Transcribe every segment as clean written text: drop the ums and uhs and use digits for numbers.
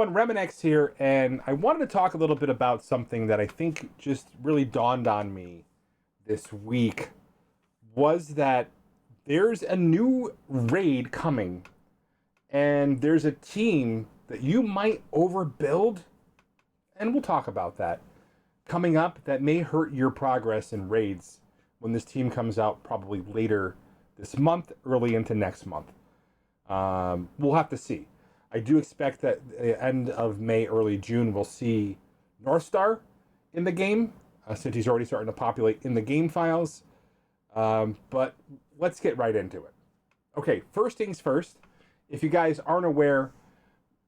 everyone, RemanX here, and I wanted to talk a little bit about something that I think just really dawned on me this week was that there's a new raid coming, and there's a team that you might overbuild, and we'll talk about that, coming up that may hurt your progress in raids when this team comes out probably later this month, early into next month. We'll have to see. I do expect that at the end of May, early June, we'll see Northstar in the game, since he's already starting to populate in the game files. But let's get right into it. Okay, first things first. If you guys aren't aware,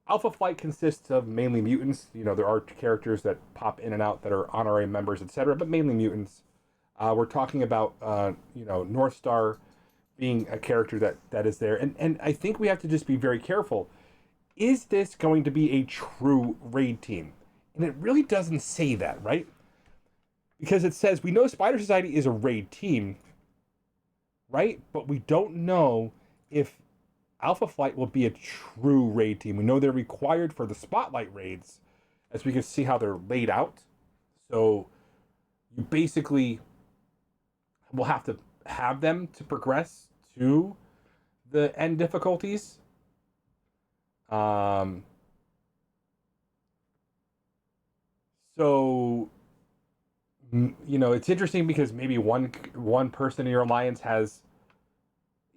Alpha Flight consists of mainly mutants. You know, there are characters that pop in and out that are honorary members, etc., but mainly mutants. We're talking about, Northstar being a character that is there. And I think we have to just be very careful. Is this going to be a true raid team? And it really doesn't say that, right? Because it says, we know Spider Society is a raid team, right? But we don't know if Alpha Flight will be a true raid team. We know they're required for the Spotlight raids, as we can see how they're laid out. So you basically will have to have them to progress to the end difficulties. So, it's interesting because maybe one person in your alliance has,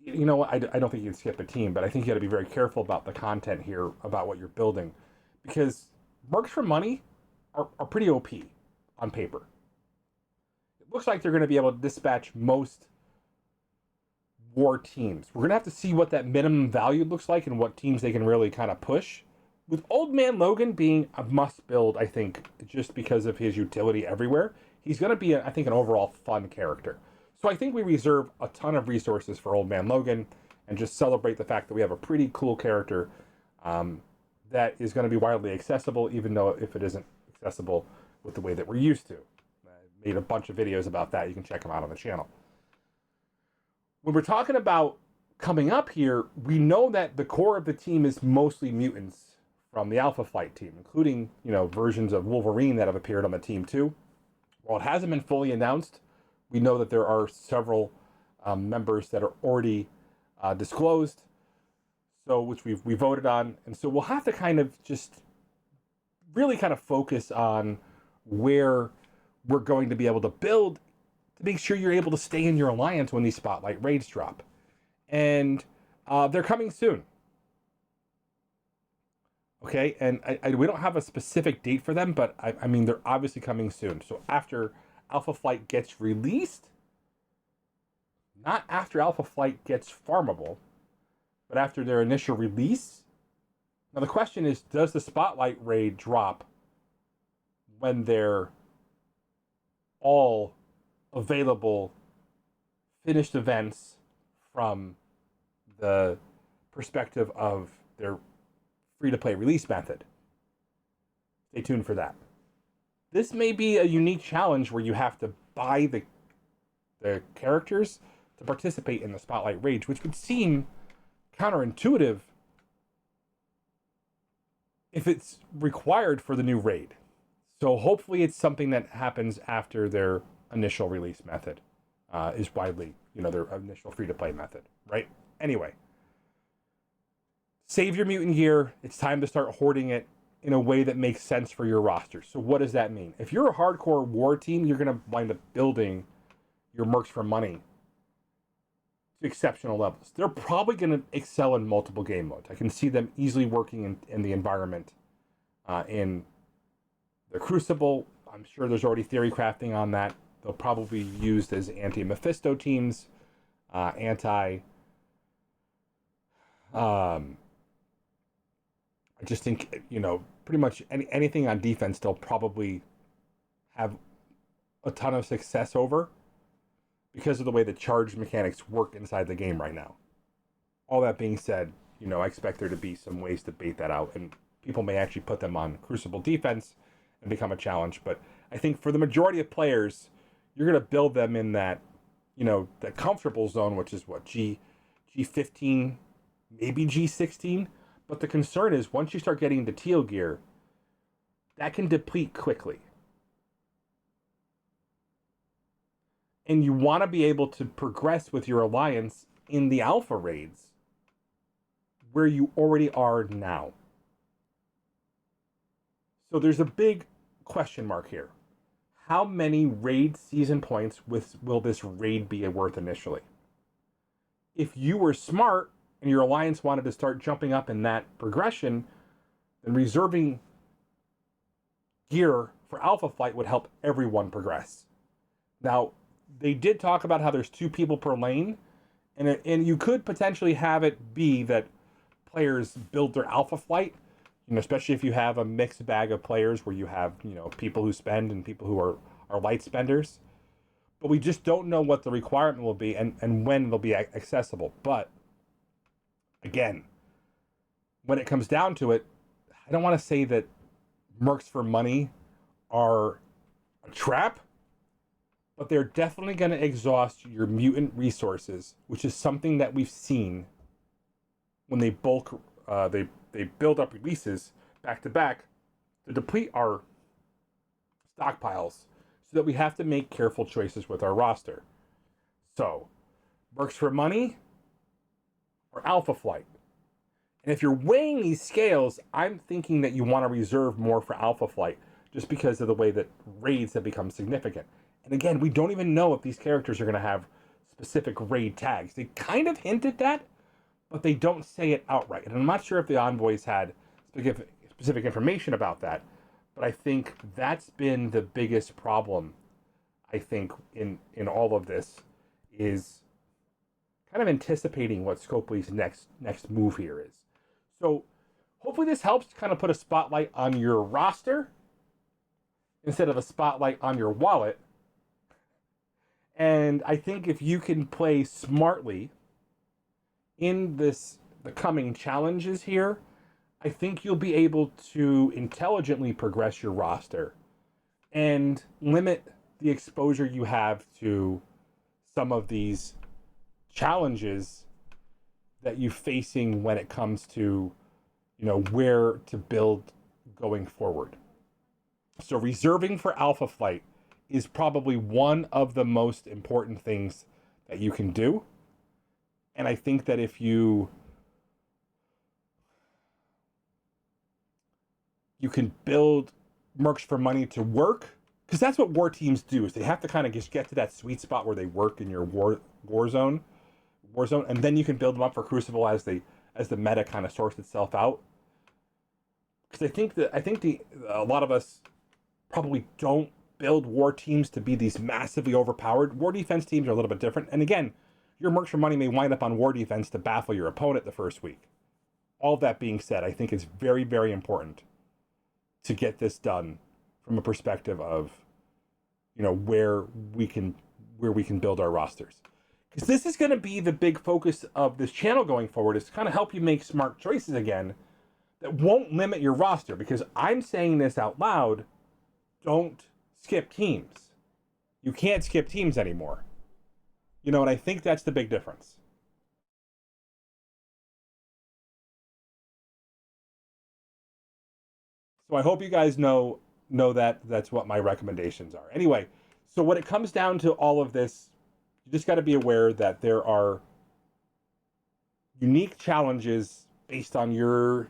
I don't think you can skip a team, but I think you got to be very careful about the content here, about what you're building, because Mercs for money are pretty OP on paper. It looks like they're going to be able to dispatch most war teams. We're going to have to see what that minimum value looks like and what teams they can really kind of push. With Old Man Logan being a must build, I think, just because of his utility everywhere, he's going to be, I think, an overall fun character. So I think we reserve a ton of resources for Old Man Logan and just celebrate the fact that we have a pretty cool character that is going to be widely accessible, even though if it isn't accessible with the way that we're used to. I made a bunch of videos about that. You can check them out on the channel. When we're talking about coming up here, we know that the core of the team is mostly mutants from the Alpha Flight team, including, versions of Wolverine that have appeared on the team too. While it hasn't been fully announced, we know that there are several members that are already disclosed, so which we voted on. And so we'll have to kind of just really kind of focus on where we're going to be able to build to make sure you're able to stay in your alliance when these Spotlight raids drop. And they're coming soon. Okay, and we don't have a specific date for them, but I mean, they're obviously coming soon. So after Alpha Flight gets released, not after Alpha Flight gets farmable, but after their initial release. Now the question is, does the Spotlight raid drop when they're all available finished events from the perspective of their free-to-play release method? Stay tuned for that. This may be a unique challenge where you have to buy the characters to participate in the Spotlight raids, which would seem counterintuitive if it's required for the new raid. So hopefully it's something that happens after their initial release method is widely, their initial free-to-play method, right? Anyway, save your mutant gear. It's time to start hoarding it in a way that makes sense for your roster. So what does that mean? If you're a hardcore war team, you're going to wind up building your Mercs for money to exceptional levels. They're probably going to excel in multiple game modes. I can see them easily working in the environment, in the Crucible. I'm sure there's already theory crafting on that. They'll probably be used as anti-Mephisto teams, I just think, pretty much anything on defense they'll probably have a ton of success over because of the way the charge mechanics work inside the game right now. All that being said, I expect there to be some ways to bait that out, and people may actually put them on Crucible defense and become a challenge. But I think for the majority of players, you're going to build them in that, that comfortable zone, which is what, G15, maybe G16. But the concern is once you start getting the teal gear, that can deplete quickly. And you want to be able to progress with your alliance in the alpha raids where you already are now. So there's a big question mark here. How many raid season points will this raid be worth initially? If you were smart and your alliance wanted to start jumping up in that progression, then reserving gear for Alpha Flight would help everyone progress. Now, they did talk about how there's 2 people per lane, and you could potentially have it be that players build their Alpha Flight, especially if you have a mixed bag of players where you have, people who spend and people who are light spenders. But we just don't know what the requirement will be and when it'll be accessible. But, again, when it comes down to it, I don't want to say that Mercs for money are a trap, but they're definitely going to exhaust your mutant resources, which is something that we've seen when they they build up releases back to back to deplete our stockpiles, so that we have to make careful choices with our roster. So, Mercs for money or Alpha Flight? And if you're weighing these scales, I'm thinking that you want to reserve more for Alpha Flight, just because of the way that raids have become significant. And again, we don't even know if these characters are going to have specific raid tags. They kind of hint at that, but they don't say it outright. And I'm not sure if the envoys had specific information about that, but I think that's been the biggest problem, I think, in all of this, is kind of anticipating what Scopely's next move here is. So hopefully this helps to kind of put a spotlight on your roster instead of a spotlight on your wallet. And I think if you can play smartly in the coming challenges here, I think you'll be able to intelligently progress your roster and limit the exposure you have to some of these challenges that you're facing when it comes to, where to build going forward. So reserving for Alpha Flight is probably one of the most important things that you can do. And I think that if you can build Mercs for money to work, because that's what war teams do, is they have to kind of just get to that sweet spot where they work in your war zone, and then you can build them up for Crucible as the meta kind of sorts itself out. Because I think a lot of us probably don't build war teams to be these massively overpowered. War defense teams are a little bit different. And again, your Mercs for money may wind up on war defense to baffle your opponent the first week. All that being said, I think it's very, very important to get this done from a perspective of, where we can build our rosters. Because this is going to be the big focus of this channel going forward, is to kind of help you make smart choices again that won't limit your roster. Because I'm saying this out loud, don't skip teams. You can't skip teams anymore. And I think that's the big difference. So I hope you guys know that that's what my recommendations are. Anyway, so when it comes down to all of this, you just got to be aware that there are unique challenges based on your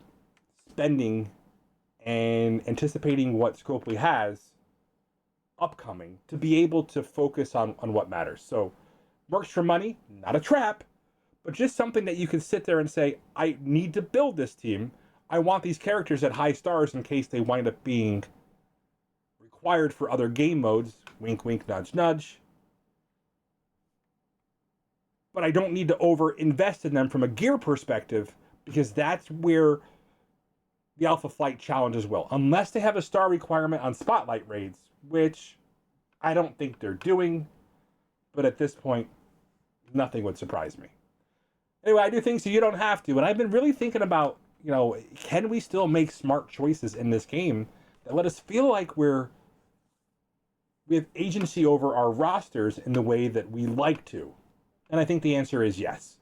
spending and anticipating what Scopely has upcoming to be able to focus on what matters. So Mercs for money, not a trap, but just something that you can sit there and say, I need to build this team. I want these characters at high stars in case they wind up being required for other game modes. Wink, wink, nudge, nudge. But I don't need to over-invest in them from a gear perspective, because that's where the Alpha Flight challenges will. Unless they have a star requirement on Spotlight raids, which I don't think they're doing. But at this point, nothing would surprise me. Anyway, I do things so you don't have to. And I've been really thinking about, can we still make smart choices in this game that let us feel like we have agency over our rosters in the way that we like to? And I think the answer is yes.